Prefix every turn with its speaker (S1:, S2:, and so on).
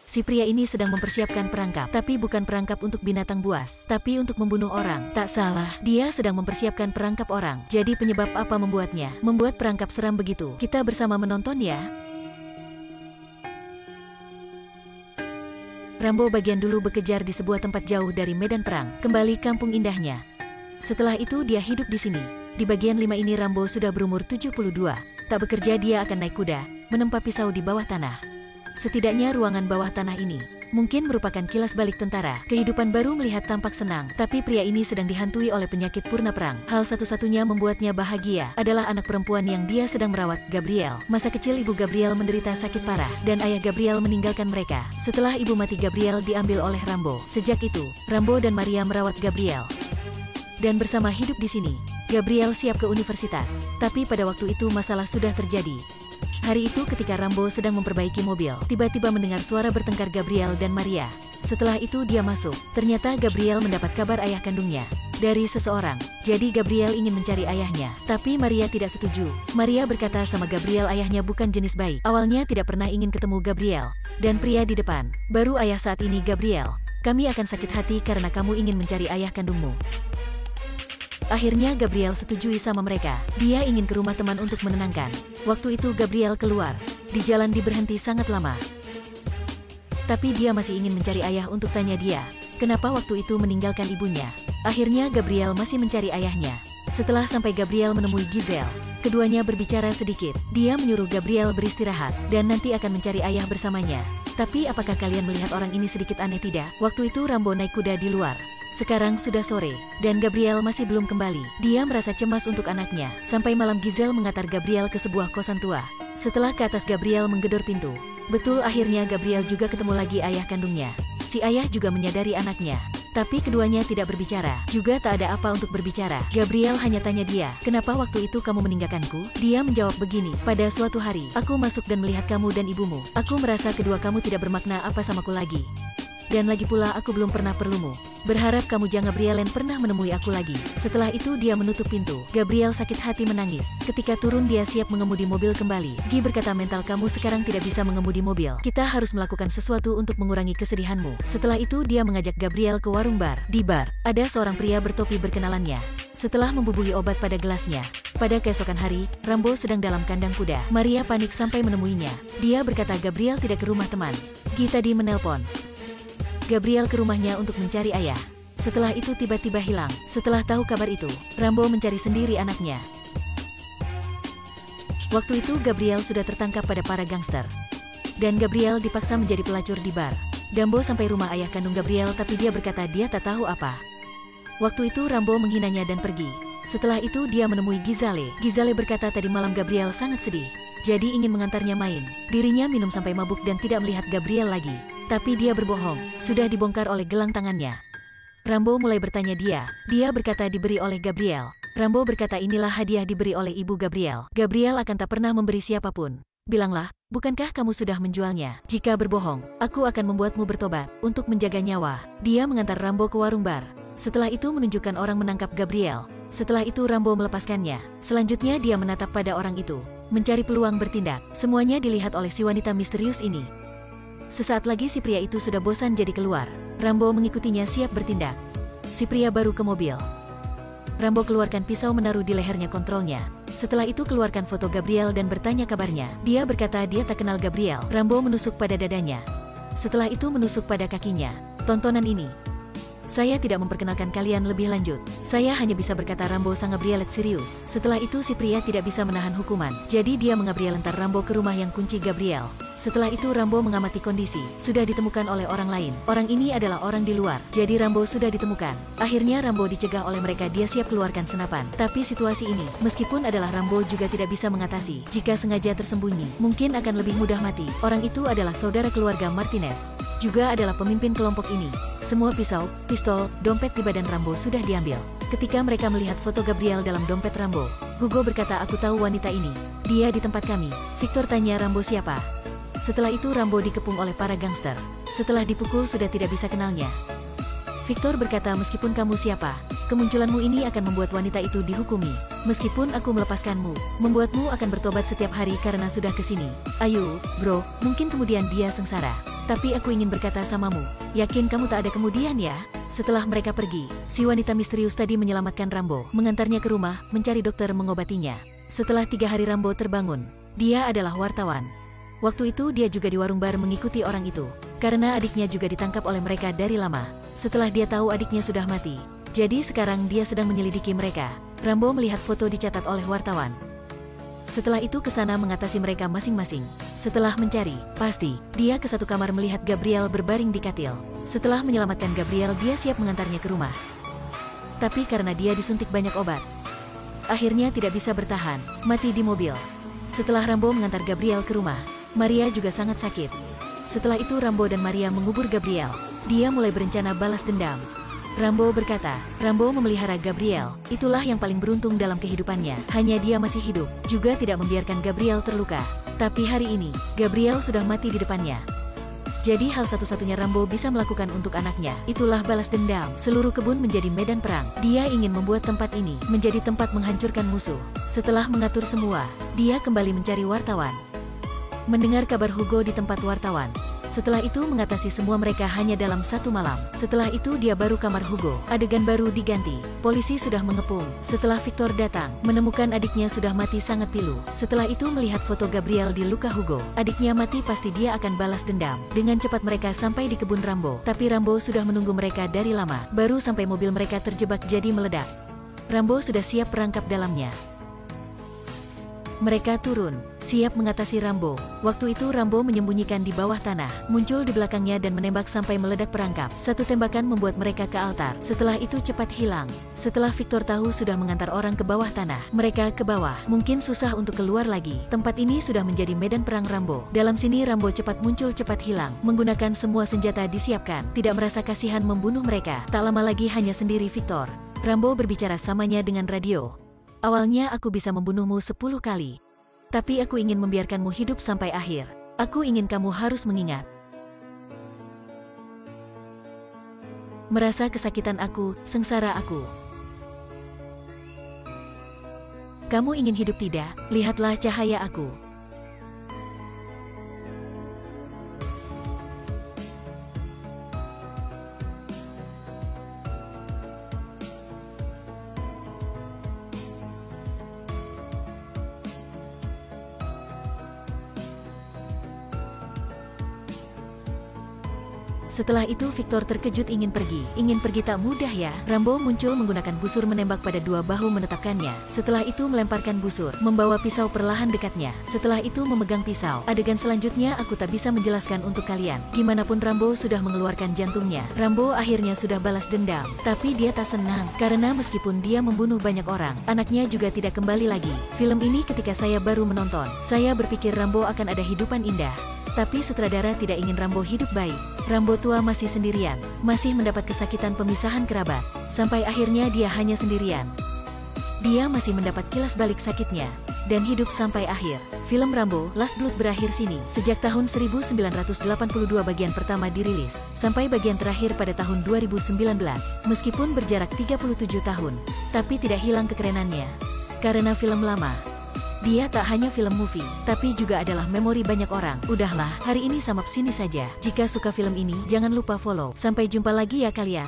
S1: Si pria ini sedang mempersiapkan perangkap, tapi bukan perangkap untuk binatang buas, tapi untuk membunuh orang. Tak salah, dia sedang mempersiapkan perangkap orang. Jadi penyebab apa membuatnya membuat perangkap seram begitu? Kita bersama menonton ya. Rambo bagian dulu bekejar di sebuah tempat jauh dari medan perang, kembali kampung indahnya. Setelah itu dia hidup di sini. Di bagian 5 ini Rambo sudah berumur 72. Tak bekerja, dia akan naik kuda, menempa pisau di bawah tanah. Setidaknya ruangan bawah tanah ini mungkin merupakan kilas balik tentara. Kehidupan baru melihat tampak senang, tapi pria ini sedang dihantui oleh penyakit purna perang. Hal satu-satunya membuatnya bahagia adalah anak perempuan yang dia sedang merawat, Gabriel. Masa kecil ibu Gabriel menderita sakit parah, dan ayah Gabriel meninggalkan mereka. Setelah ibu mati, Gabriel diambil oleh Rambo. Sejak itu, Rambo dan Maria merawat Gabriel. Dan bersama hidup di sini, Gabriel siap ke universitas. Tapi pada waktu itu masalah sudah terjadi. Hari itu ketika Rambo sedang memperbaiki mobil, tiba-tiba mendengar suara bertengkar Gabriel dan Maria. Setelah itu dia masuk. Ternyata Gabriel mendapat kabar ayah kandungnya dari seseorang. Jadi Gabriel ingin mencari ayahnya. Tapi Maria tidak setuju. Maria berkata sama Gabriel ayahnya bukan jenis baik. Awalnya tidak pernah ingin ketemu Gabriel. Dan pria di depan, baru ayah saat ini, Gabriel. Kami akan sakit hati karena kamu ingin mencari ayah kandungmu. Akhirnya Gabriel setujui sama mereka. Dia ingin ke rumah teman untuk menenangkan. Waktu itu Gabriel keluar. Di jalan diberhenti sangat lama. Tapi dia masih ingin mencari ayah untuk tanya dia, kenapa waktu itu meninggalkan ibunya. Akhirnya Gabriel masih mencari ayahnya. Setelah sampai Gabriel menemui Giselle. Keduanya berbicara sedikit. Dia menyuruh Gabriel beristirahat dan nanti akan mencari ayah bersamanya. Tapi apakah kalian melihat orang ini sedikit aneh tidak? Waktu itu Rambo naik kuda di luar. Sekarang sudah sore, dan Gabriel masih belum kembali. Dia merasa cemas untuk anaknya. Sampai malam Giselle mengantar Gabriel ke sebuah kosan tua. Setelah ke atas, Gabriel menggedor pintu. Betul, akhirnya Gabriel juga ketemu lagi ayah kandungnya. Si ayah juga menyadari anaknya. Tapi keduanya tidak berbicara. Juga tak ada apa untuk berbicara. Gabriel hanya tanya dia, kenapa waktu itu kamu meninggalkanku? Dia menjawab begini, pada suatu hari, aku masuk dan melihat kamu dan ibumu. Aku merasa kedua kamu tidak bermakna apa samaku lagi. Dan lagi pula aku belum pernah perlumu. Berharap kamu jangan Gabrielen pernah menemui aku lagi. Setelah itu dia menutup pintu. Gabriel sakit hati menangis. Ketika turun dia siap mengemudi mobil kembali. Guy berkata, mental kamu sekarang tidak bisa mengemudi mobil. Kita harus melakukan sesuatu untuk mengurangi kesedihanmu. Setelah itu dia mengajak Gabriel ke warung bar. Di bar, ada seorang pria bertopi berkenalannya. Setelah membubuhi obat pada gelasnya. Pada keesokan hari, Rambo sedang dalam kandang kuda. Maria panik sampai menemuinya. Dia berkata Gabriel tidak ke rumah teman. Guy tadi menelpon Gabriel ke rumahnya untuk mencari ayah. Setelah itu tiba-tiba hilang. Setelah tahu kabar itu, Rambo mencari sendiri anaknya. Waktu itu Gabriel sudah tertangkap pada para gangster. Dan Gabriel dipaksa menjadi pelacur di bar. Rambo sampai rumah ayah kandung Gabriel tapi dia berkata dia tak tahu apa. Waktu itu Rambo menghinanya dan pergi. Setelah itu dia menemui Giselle. Giselle berkata tadi malam Gabriel sangat sedih. Jadi ingin mengantarnya main. Dirinya minum sampai mabuk dan tidak melihat Gabriel lagi. Tapi dia berbohong, sudah dibongkar oleh gelang tangannya. Rambo mulai bertanya dia. Dia berkata diberi oleh Gabriel. Rambo berkata inilah hadiah diberi oleh ibu Gabriel. Gabriel akan tak pernah memberi siapapun. Bilanglah, bukankah kamu sudah menjualnya? Jika berbohong, aku akan membuatmu bertobat untuk menjaga nyawa. Dia mengantar Rambo ke warung bar. Setelah itu menunjukkan orang menangkap Gabriel. Setelah itu Rambo melepaskannya. Selanjutnya dia menatap pada orang itu, mencari peluang bertindak. Semuanya dilihat oleh si wanita misterius ini. Sesaat lagi si pria itu sudah bosan jadi keluar. Rambo mengikutinya siap bertindak. Si pria baru ke mobil. Rambo keluarkan pisau menaruh di lehernya kontrolnya. Setelah itu keluarkan foto Gabriel dan bertanya kabarnya. Dia berkata dia tak kenal Gabriel. Rambo menusuk pada dadanya. Setelah itu menusuk pada kakinya. Tontonan ini. Saya tidak memperkenalkan kalian lebih lanjut. Saya hanya bisa berkata Rambo sang Gabrielet serius. Setelah itu si pria tidak bisa menahan hukuman. Jadi dia mengabrielentar Rambo ke rumah yang kunci Gabriel. Setelah itu Rambo mengamati kondisi. Sudah ditemukan oleh orang lain. Orang ini adalah orang di luar. Jadi Rambo sudah ditemukan. Akhirnya Rambo dicegah oleh mereka. Dia siap keluarkan senapan. Tapi situasi ini, meskipun adalah Rambo juga tidak bisa mengatasi. Jika sengaja tersembunyi, mungkin akan lebih mudah mati. Orang itu adalah saudara keluarga Martinez. Juga adalah pemimpin kelompok ini. Semua pisau, pistol, dompet di badan Rambo sudah diambil. Ketika mereka melihat foto Gabriel dalam dompet Rambo, Hugo berkata aku tahu wanita ini. Dia di tempat kami. Victor tanya Rambo siapa. Setelah itu Rambo dikepung oleh para gangster. Setelah dipukul sudah tidak bisa kenalnya. Victor berkata meskipun kamu siapa, kemunculanmu ini akan membuat wanita itu dihukumi. Meskipun aku melepaskanmu, membuatmu akan bertobat setiap hari karena sudah kesini. Ayo, bro, mungkin kemudian dia sengsara. Tapi aku ingin berkata samamu, yakin kamu tak ada kemudian ya? Setelah mereka pergi, si wanita misterius tadi menyelamatkan Rambo, mengantarnya ke rumah, mencari dokter mengobatinya. Setelah 3 hari Rambo terbangun. Dia adalah wartawan. Waktu itu dia juga di warung bar mengikuti orang itu, karena adiknya juga ditangkap oleh mereka dari lama. Setelah dia tahu adiknya sudah mati, jadi sekarang dia sedang menyelidiki mereka. Rambo melihat foto dicatat oleh wartawan. Setelah itu ke sana mengatasi mereka masing-masing. Setelah mencari, pasti, dia ke satu kamar melihat Gabriel berbaring di katil. Setelah menyelamatkan Gabriel, dia siap mengantarnya ke rumah. Tapi karena dia disuntik banyak obat, akhirnya tidak bisa bertahan, mati di mobil. Setelah Rambo mengantar Gabriel ke rumah, Maria juga sangat sakit. Setelah itu Rambo dan Maria mengubur Gabriel. Dia mulai berencana balas dendam. Rambo berkata, Rambo memelihara Gabriel, itulah yang paling beruntung dalam kehidupannya. Hanya dia masih hidup, juga tidak membiarkan Gabriel terluka. Tapi hari ini, Gabriel sudah mati di depannya. Jadi hal satu-satunya Rambo bisa melakukan untuk anaknya, itulah balas dendam. Seluruh kebun menjadi medan perang. Dia ingin membuat tempat ini menjadi tempat menghancurkan musuh. Setelah mengatur semua, dia kembali mencari wartawan. Mendengar kabar Hugo di tempat wartawan. Setelah itu mengatasi semua mereka hanya dalam 1 malam. Setelah itu dia baru kamar Hugo. Adegan baru diganti. Polisi sudah mengepung. Setelah Victor datang, menemukan adiknya sudah mati sangat pilu. Setelah itu melihat foto Gabriel di luka Hugo. Adiknya mati, pasti dia akan balas dendam. Dengan cepat mereka sampai di kebun Rambo. Tapi Rambo sudah menunggu mereka dari lama. Baru sampai mobil mereka terjebak jadi meledak. Rambo sudah siap perangkap dalamnya. Mereka turun, siap mengatasi Rambo. Waktu itu Rambo menyembunyikan di bawah tanah, muncul di belakangnya dan menembak sampai meledak perangkap. Satu tembakan membuat mereka ke altar. Setelah itu cepat hilang. Setelah Victor tahu sudah mengantar orang ke bawah tanah, mereka ke bawah. Mungkin susah untuk keluar lagi. Tempat ini sudah menjadi medan perang Rambo. Dalam sini Rambo cepat muncul, cepat hilang. Menggunakan semua senjata disiapkan. Tidak merasa kasihan membunuh mereka. Tak lama lagi hanya sendiri Victor. Rambo berbicara samanya dengan radio. Awalnya aku bisa membunuhmu 10 kali. Tapi aku ingin membiarkanmu hidup sampai akhir. Aku ingin kamu harus mengingat. Merasa kesakitan aku, sengsara aku. Kamu ingin hidup tidak? Lihatlah cahaya aku. Setelah itu Victor terkejut ingin pergi tak mudah ya. Rambo muncul menggunakan busur menembak pada 2 bahu menetapkannya. Setelah itu melemparkan busur, membawa pisau perlahan dekatnya. Setelah itu memegang pisau. Adegan selanjutnya aku tak bisa menjelaskan untuk kalian. Gimanapun Rambo sudah mengeluarkan jantungnya. Rambo akhirnya sudah balas dendam. Tapi dia tak senang, karena meskipun dia membunuh banyak orang, anaknya juga tidak kembali lagi. Film ini ketika saya baru menonton, saya berpikir Rambo akan ada hidupan indah. Tapi sutradara tidak ingin Rambo hidup baik. Rambo tua masih sendirian, masih mendapat kesakitan pemisahan kerabat. Sampai akhirnya dia hanya sendirian. Dia masih mendapat kilas balik sakitnya, dan hidup sampai akhir. Film Rambo, Last Blood berakhir sini. Sejak tahun 1982 bagian pertama dirilis, sampai bagian terakhir pada tahun 2019. Meskipun berjarak 37 tahun, tapi tidak hilang kekerenannya. Karena film lama. Dia tak hanya film movie, tapi juga adalah memori banyak orang. Udahlah, hari ini sampai sini saja. Jika suka film ini, jangan lupa follow. Sampai jumpa lagi ya kalian.